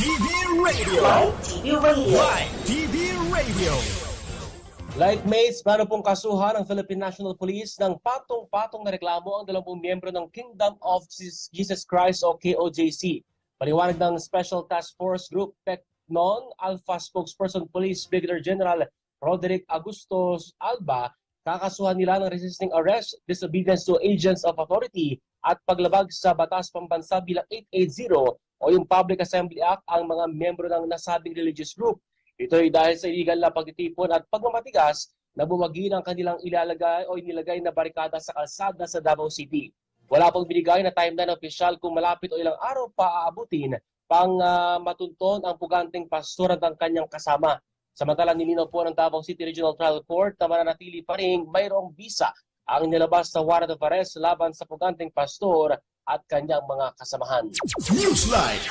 TV Radio. Live TV Radio. Live TV Radio. Like mates, plano pong kasuhan ng Philippine National Police ng patong-patong na reklamo ang 20 miyembro ng Kingdom of Jesus Christ o KOJC. Paliwanag ng Special Task Force Group PECNON Alpha Spokesperson Police Brigadier General Roderick Agustos Alba, kakasuhan nila ng resisting arrest, disobedience to agents of authority at paglabag sa Batas Pambansa bilang 880 o yung Public Assembly Act ang mga miyembro ng nasabing religious group. Ito ay dahil sa illegal na pagtitipon at pagmamatigas na bumagi ng kanilang ilalagay o inilagay na barikada sa kalsada sa Davao City. Wala pong binigay na timeline ng opisyal kung malapit o ilang araw pa aabutin pang matunton ang puganteng pastor at ang kanyang kasama. Samantala nilinaw po ng Davao City Regional Trial Court na mananatili pa rin mayroong bisa ang nilabas na warrant of arrest laban sa puganteng pastor at kanyang mga kasamahan. Newsline